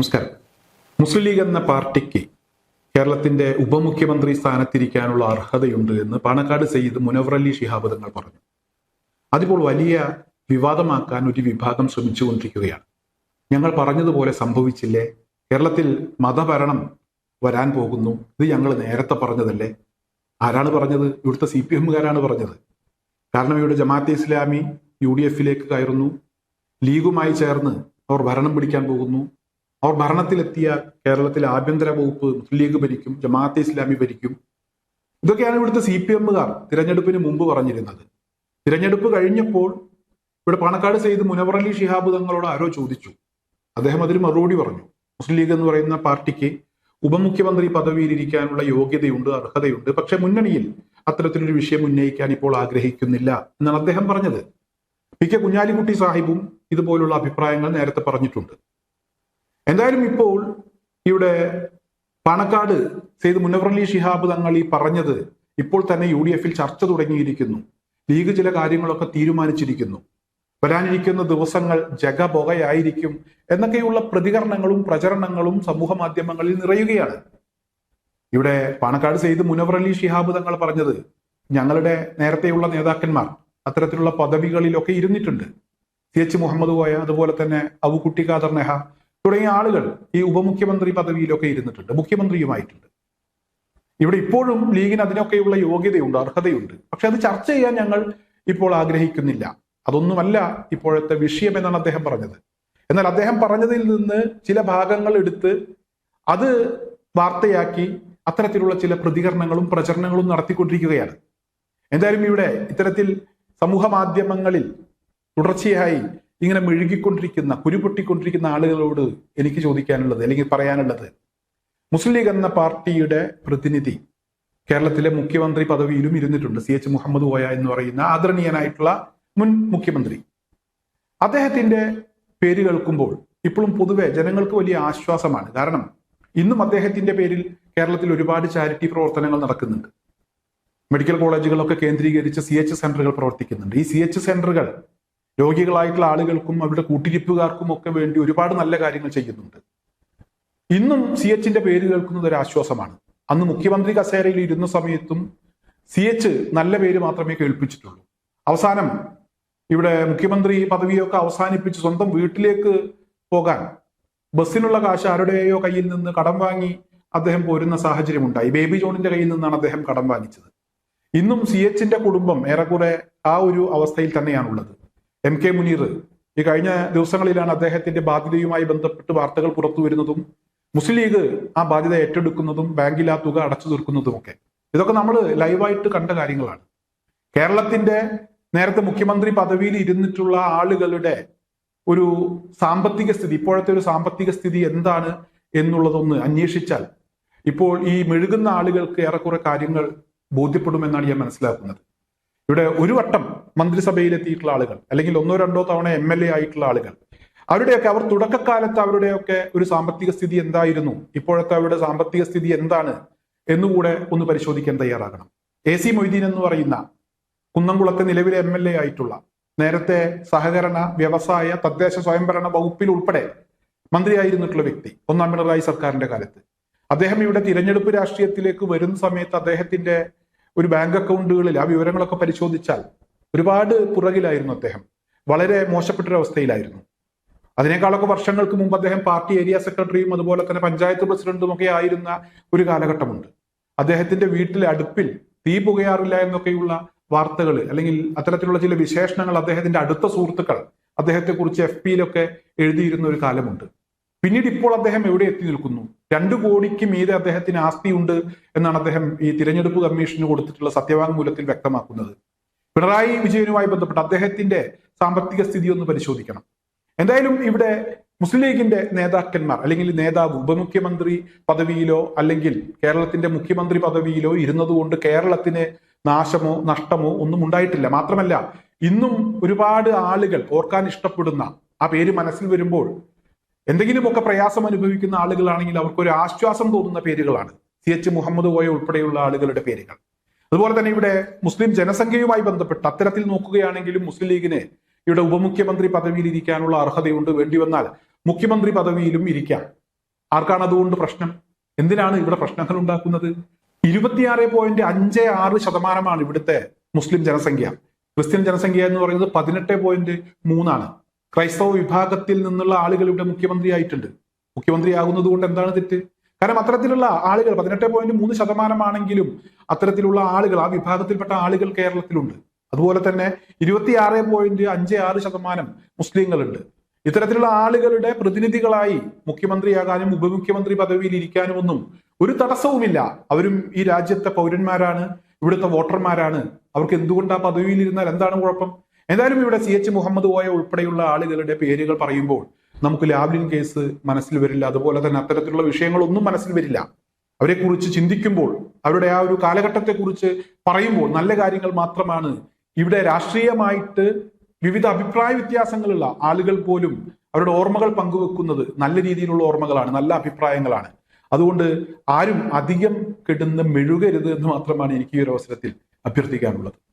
നമസ്കാരം. മുസ്ലിം ലീഗ് എന്ന പാർട്ടിക്ക് കേരളത്തിന്റെ ഉപമുഖ്യമന്ത്രി സ്ഥാനത്തിരിക്കാനുള്ള അർഹതയുണ്ട് എന്ന് പാണക്കാട് സയ്യിദ് മുനവർ അലി ശിഹാബ് തങ്ങൾ പറഞ്ഞു. അതിപ്പോൾ വലിയ വിവാദമാക്കാൻ ഒരു വിഭാഗം ശ്രമിച്ചുകൊണ്ടിരിക്കുകയാണ്. ഞങ്ങൾ പറഞ്ഞതുപോലെ സംഭവിച്ചില്ലേ? കേരളത്തിൽ മതഭരണം വരാൻ പോകുന്നു, ഇത് ഞങ്ങൾ നേരത്തെ പറഞ്ഞതല്ലേ? ആരാണ് പറഞ്ഞത്? ഇവിടുത്തെ CPM-കാരാണ് പറഞ്ഞത്. കാരണം ഇവിടെ ജമാഅത്തെ ഇസ്ലാമി UDF-ലേക്ക് കയറുന്നു, ലീഗുമായി ചേർന്ന് അവർ ഭരണം പിടിക്കാൻ പോകുന്നു. അവർ ഭരണത്തിലെത്തിയ കേരളത്തിലെ ആഭ്യന്തര വകുപ്പ് മുസ്ലിം ലീഗ് ഭരിക്കും, ജമാഅത്തെ ഇസ്ലാമി ഭരിക്കും. ഇതൊക്കെയാണ് ഇവിടുത്തെ CPM-കാർ തിരഞ്ഞെടുപ്പിന് മുമ്പ് പറഞ്ഞിരുന്നത്. തിരഞ്ഞെടുപ്പ് കഴിഞ്ഞപ്പോൾ ഇവിടെ പാണക്കാട് സയ്യിദ് മുനവർ അലി ശിഹാബ് തങ്ങളോട് ആരോ ചോദിച്ചു. അദ്ദേഹം അതിന് മറുപടി പറഞ്ഞു. മുസ്ലിം ലീഗ് എന്ന് പറയുന്ന പാർട്ടിക്ക് ഉപമുഖ്യമന്ത്രി പദവിയിൽ ഇരിക്കാനുള്ള യോഗ്യതയുണ്ട്, അർഹതയുണ്ട്. പക്ഷെ മുന്നണിയിൽ അത്തരത്തിലൊരു വിഷയം ഉന്നയിക്കാൻ ഇപ്പോൾ ആഗ്രഹിക്കുന്നില്ല എന്നാണ് അദ്ദേഹം പറഞ്ഞത്. PK കുഞ്ഞാലിക്കുട്ടി സാഹിബും ഇതുപോലുള്ള അഭിപ്രായങ്ങൾ നേരത്തെ പറഞ്ഞിട്ടുണ്ട്. എന്തായാലും ഇപ്പോൾ ഇവിടെ പാണക്കാട് സയ്യിദ് മുനവർ അലി ശിഹാബ് തങ്ങൾ ഈ പറഞ്ഞത് ഇപ്പോൾ തന്നെ UDF-ൽ ചർച്ച തുടങ്ങിയിരിക്കുന്നു. ലീഗ് ചില കാര്യങ്ങളൊക്കെ തീരുമാനിച്ചിരിക്കുന്നു. വരാനിരിക്കുന്ന ദിവസങ്ങൾ ജഗബൊകയായിരിക്കും എന്നൊക്കെയുള്ള പ്രതികരണങ്ങളും പ്രചരണങ്ങളും സമൂഹ മാധ്യമങ്ങളിൽ നിറയുകയാണ്. ഇവിടെ പാണക്കാട് സയ്യിദ് മുനവർ അലി ശിഹാബ് തങ്ങൾ പറഞ്ഞത് ഞങ്ങളുടെ നേരത്തെയുള്ള നേതാക്കന്മാർ അത്തരത്തിലുള്ള പദവികളിലൊക്കെ ഇരുന്നിട്ടുണ്ട്. CH മുഹമ്മദ് കോയ, അതുപോലെ തന്നെ അബുകുട്ടി ഖാദർ നെഹ തുടങ്ങിയ ആളുകൾ ഈ ഉപമുഖ്യമന്ത്രി പദവിയിലൊക്കെ ഇരുന്നിട്ടുണ്ട്, മുഖ്യമന്ത്രിയുമായിട്ടുണ്ട്. ഇവിടെ ഇപ്പോഴും ലീഗിന് അതിനൊക്കെയുള്ള യോഗ്യതയുണ്ട്, അർഹതയുണ്ട്. പക്ഷെ അത് ചർച്ച ചെയ്യാൻ ഞങ്ങൾ ഇപ്പോൾ ആഗ്രഹിക്കുന്നില്ല. അതൊന്നുമല്ല ഇപ്പോഴത്തെ വിഷയം എന്നാണ് അദ്ദേഹം പറഞ്ഞത്. എന്നാൽ അദ്ദേഹം പറഞ്ഞതിൽ നിന്ന് ചില ഭാഗങ്ങൾ എടുത്ത് അത് വാർത്തയാക്കി അത്തരത്തിലുള്ള ചില പ്രതികരണങ്ങളും പ്രചരണങ്ങളും നടത്തിക്കൊണ്ടിരിക്കുകയാണ്. എന്തായാലും ഇവിടെ ഇത്തരത്തിൽ സമൂഹ മാധ്യമങ്ങളിൽ തുടർച്ചയായി ഇങ്ങനെ മെഴുകിക്കൊണ്ടിരിക്കുന്ന, കുരുപൊട്ടിക്കൊണ്ടിരിക്കുന്ന ആളുകളോട് എനിക്ക് ചോദിക്കാനുള്ളത് അല്ലെങ്കിൽ പറയാനുള്ളത്, മുസ്ലിം ലീഗ് എന്ന പാർട്ടിയുടെ പ്രതിനിധി കേരളത്തിലെ മുഖ്യമന്ത്രി പദവിയിലും ഇരുന്നിട്ടുണ്ട്. CH മുഹമ്മദ് കോയ എന്ന് പറയുന്ന ആദരണീയനായിട്ടുള്ള മുൻ മുഖ്യമന്ത്രി. അദ്ദേഹത്തിന്റെ പേര് കേൾക്കുമ്പോൾ ഇപ്പോഴും പൊതുവെ ജനങ്ങൾക്ക് വലിയ ആശ്വാസമാണ്. കാരണം ഇന്നും അദ്ദേഹത്തിന്റെ പേരിൽ കേരളത്തിൽ ഒരുപാട് ചാരിറ്റി പ്രവർത്തനങ്ങൾ നടക്കുന്നുണ്ട്. മെഡിക്കൽ കോളേജുകളൊക്കെ കേന്ദ്രീകരിച്ച് CH സെന്ററുകൾ പ്രവർത്തിക്കുന്നുണ്ട്. ഈ CH സെന്ററുകൾ രോഗികളായിട്ടുള്ള ആളുകൾക്കും അവരുടെ കൂട്ടിരിപ്പുകാർക്കും ഒക്കെ വേണ്ടി ഒരുപാട് നല്ല കാര്യങ്ങൾ ചെയ്യുന്നുണ്ട്. ഇന്നും CH-ന്റെ പേര് കേൾക്കുന്നത് ഒരു ആശ്വാസമാണ്. അന്ന് മുഖ്യമന്ത്രി കസേരയിൽ ഇരുന്ന സമയത്തും CH നല്ല പേര് മാത്രമേ കേൾപ്പിച്ചിട്ടുള്ളൂ. അവസാനം ഇവിടെ മുഖ്യമന്ത്രി പദവിയൊക്കെ അവസാനിപ്പിച്ച് സ്വന്തം വീട്ടിലേക്ക് പോകാൻ ബസ്സിനുള്ള കാശ് ആരുടെയോ കയ്യിൽ നിന്ന് കടം വാങ്ങി അദ്ദേഹം പോരുന്ന സാഹചര്യം ഉണ്ടായി. ബേബി ജോണിന്റെ കയ്യിൽ നിന്നാണ് അദ്ദേഹം കടം വാങ്ങിച്ചത്. ഇന്നും CH-ന്റെ കുടുംബം ഏറെക്കുറെ ആ ഒരു അവസ്ഥയിൽ തന്നെയാണുള്ളത്. MK മുനീർ ഈ കഴിഞ്ഞ ദിവസങ്ങളിലാണ് അദ്ദേഹത്തിന്റെ ബാധ്യതയുമായി ബന്ധപ്പെട്ട് വാർത്തകൾ പുറത്തു വരുന്നതും മുസ്ലിം ലീഗ് ആ ബാധ്യത ഏറ്റെടുക്കുന്നതും ബാങ്കിൽ ആ തുക അടച്ചു തീർക്കുന്നതുമൊക്കെ. ഇതൊക്കെ നമ്മൾ ലൈവായിട്ട് കണ്ട കാര്യങ്ങളാണ്. കേരളത്തിന്റെ നേരത്തെ മുഖ്യമന്ത്രി പദവിയിൽ ഇരുന്നിട്ടുള്ള ആളുകളുടെ ഒരു സാമ്പത്തിക സ്ഥിതി, ഇപ്പോഴത്തെ ഒരു സാമ്പത്തിക സ്ഥിതി എന്താണ് എന്നുള്ളതൊന്ന് അന്വേഷിച്ചാൽ ഇപ്പോൾ ഈ മെഴുകുന്ന ആളുകൾക്ക് ഏറെക്കുറെ കാര്യങ്ങൾ ബോധ്യപ്പെടുമെന്നാണ് ഞാൻ മനസ്സിലാക്കുന്നത്. ഇവിടെ ഒരു വട്ടം മന്ത്രിസഭയിലെത്തിയിട്ടുള്ള ആളുകൾ അല്ലെങ്കിൽ 1-2 തവണ MLA ആയിട്ടുള്ള ആളുകൾ, അവർ തുടക്കകാലത്ത് അവരുടെയൊക്കെ ഒരു സാമ്പത്തിക സ്ഥിതി എന്തായിരുന്നു, ഇപ്പോഴത്തെ അവരുടെ സാമ്പത്തിക സ്ഥിതി എന്താണ് എന്നുകൂടെ ഒന്ന് പരിശോധിക്കാൻ തയ്യാറാകണം. AC മൊയ്തീൻ എന്ന് പറയുന്ന കുന്നംകുളത്തെ നിലവിലെ MLA ആയിട്ടുള്ള, നേരത്തെ സഹകരണ, വ്യവസായ, തദ്ദേശ സ്വയംഭരണ വകുപ്പിൽ ഉൾപ്പെടെ മന്ത്രിയായിരുന്നിട്ടുള്ള വ്യക്തി, 1ാം പിണറായി സർക്കാരിന്റെ കാലത്ത്. അദ്ദേഹം ഇവിടെ തിരഞ്ഞെടുപ്പ് രാഷ്ട്രീയത്തിലേക്ക് വരുന്ന സമയത്ത് അദ്ദേഹത്തിന്റെ ഒരു ബാങ്ക് അക്കൗണ്ടുകളിൽ ആ വിവരങ്ങളൊക്കെ പരിശോധിച്ചാൽ ഒരുപാട് പുറകിലായിരുന്നു. അദ്ദേഹം വളരെ മോശപ്പെട്ടൊരവസ്ഥയിലായിരുന്നു. അതിനേക്കാളൊക്കെ വർഷങ്ങൾക്ക് മുമ്പ് അദ്ദേഹം പാർട്ടി ഏരിയ സെക്രട്ടറിയും അതുപോലെ തന്നെ പഞ്ചായത്ത് പ്രസിഡന്റും ഒക്കെ ആയിരുന്ന ഒരു കാലഘട്ടമുണ്ട്. അദ്ദേഹത്തിന്റെ വീട്ടിലെ അടുപ്പിൽ തീ പുകയാറില്ല എന്നൊക്കെയുള്ള വാർത്തകൾ അല്ലെങ്കിൽ അത്തരത്തിലുള്ള ചില വിശേഷണങ്ങൾ അദ്ദേഹത്തിന്റെ അടുത്ത സുഹൃത്തുക്കൾ അദ്ദേഹത്തെക്കുറിച്ച് FB-യിലൊക്കെ എഴുതിയിരുന്ന ഒരു കാലമുണ്ട്. പിന്നീട് ഇപ്പോൾ അദ്ദേഹം എവിടെ എത്തി നിൽക്കുന്നു? 2 കോടിക്ക് മീതെ അദ്ദേഹത്തിന് ആസ്തിയുണ്ട് എന്നാണ് അദ്ദേഹം ഈ തിരഞ്ഞെടുപ്പ് കമ്മീഷന് കൊടുത്തിട്ടുള്ള സത്യവാങ്മൂലത്തിൽ വ്യക്തമാക്കുന്നത്. പിണറായി വിജയനുമായി ബന്ധപ്പെട്ട് അദ്ദേഹത്തിന്റെ സാമ്പത്തിക സ്ഥിതി ഒന്ന് പരിശോധിക്കണം. എന്തായാലും ഇവിടെ മുസ്ലിം ലീഗിന്റെ നേതാക്കന്മാർ അല്ലെങ്കിൽ നേതാവ് ഉപമുഖ്യമന്ത്രി പദവിയിലോ അല്ലെങ്കിൽ കേരളത്തിന്റെ മുഖ്യമന്ത്രി പദവിയിലോ ഇരുന്നതുകൊണ്ട് കേരളത്തിന് നാശമോ നഷ്ടമോ ഒന്നും ഉണ്ടായിട്ടില്ല. മാത്രമല്ല ഇന്നും ഒരുപാട് ആളുകൾ ഓർക്കാൻ ഇഷ്ടപ്പെടുന്ന, ആ പേര് മനസ്സിൽ വരുമ്പോൾ എന്തെങ്കിലുമൊക്കെ പ്രയാസം അനുഭവിക്കുന്ന ആളുകളാണെങ്കിൽ അവർക്കൊരു ആശ്വാസം തോന്നുന്ന പേരുകളാണ് CH മുഹമ്മദ് കോയ ഉൾപ്പെടെയുള്ള ആളുകളുടെ പേരുകൾ. അതുപോലെ തന്നെ ഇവിടെ മുസ്ലിം ജനസംഖ്യയുമായി ബന്ധപ്പെട്ട് അത്തരത്തിൽ നോക്കുകയാണെങ്കിലും മുസ്ലിം ലീഗിന് ഇവിടെ ഉപമുഖ്യമന്ത്രി പദവിയിൽ ഇരിക്കാനുള്ള അർഹതയുണ്ട്. വേണ്ടി വന്നാൽ മുഖ്യമന്ത്രി പദവിയിലും ഇരിക്കാം. ആർക്കാണ് അതുകൊണ്ട് പ്രശ്നം? എന്തിനാണ് ഇവിടെ പ്രശ്നങ്ങൾ ഉണ്ടാക്കുന്നത്? 26.56% ഇവിടുത്തെ മുസ്ലിം ജനസംഖ്യ. ക്രിസ്ത്യൻ ജനസംഖ്യ എന്ന് പറയുന്നത് 18.3 ക്രൈസ്തവ വിഭാഗത്തിൽ നിന്നുള്ള ആളുകൾ ഇവിടെ മുഖ്യമന്ത്രിയായിട്ടുണ്ട്. മുഖ്യമന്ത്രിയാകുന്നത് കൊണ്ട് എന്താണ് തെറ്റ്? കാരണം അത്തരത്തിലുള്ള ആളുകൾ 18.3% അത്തരത്തിലുള്ള ആളുകൾ, ആ വിഭാഗത്തിൽപ്പെട്ട ആളുകൾ കേരളത്തിലുണ്ട്. അതുപോലെ തന്നെ 26.56% മുസ്ലിങ്ങളുണ്ട്. ഇത്തരത്തിലുള്ള ആളുകളുടെ പ്രതിനിധികളായി മുഖ്യമന്ത്രിയാകാനും ഉപമുഖ്യമന്ത്രി പദവിയിൽ ഇരിക്കാനും ഒന്നും ഒരു തടസ്സവുമില്ല. അവരും ഈ രാജ്യത്തെ പൗരന്മാരാണ്, ഇവിടുത്തെ വോട്ടർമാരാണ്. അവർക്ക് എന്തുകൊണ്ട് ആ പദവിയിൽ ഇരുന്നാൽ എന്താണ് കുഴപ്പം? എന്തായാലും ഇവിടെ CH മുഹമ്മദ് കോയ ഉൾപ്പെടെയുള്ള ആളുകളുടെ പേരുകൾ പറയുമ്പോൾ നമുക്ക് ലാവ്ലിൻ കേസ് മനസ്സിൽ വരില്ല. അതുപോലെ തന്നെ അത്തരത്തിലുള്ള വിഷയങ്ങളൊന്നും മനസ്സിൽ വരില്ല. അവരെ കുറിച്ച് ചിന്തിക്കുമ്പോൾ, അവരുടെ ആ ഒരു കാലഘട്ടത്തെ കുറിച്ച് പറയുമ്പോൾ നല്ല കാര്യങ്ങൾ മാത്രമാണ്. ഇവിടെ രാഷ്ട്രീയമായിട്ട് വിവിധ അഭിപ്രായ വ്യത്യാസങ്ങളുള്ള ആളുകൾ പോലും അവരുടെ ഓർമ്മകൾ പങ്കുവെക്കുന്നത് നല്ല രീതിയിലുള്ള ഓർമ്മകളാണ്, നല്ല അഭിപ്രായങ്ങളാണ്. അതുകൊണ്ട് ആരും അധികം കെടുന്ന് മെഴുകരുത് എന്ന് മാത്രമാണ് എനിക്ക് ഈ ഒരു അവസരത്തിൽ അഭ്യർത്ഥിക്കാനുള്ളത്.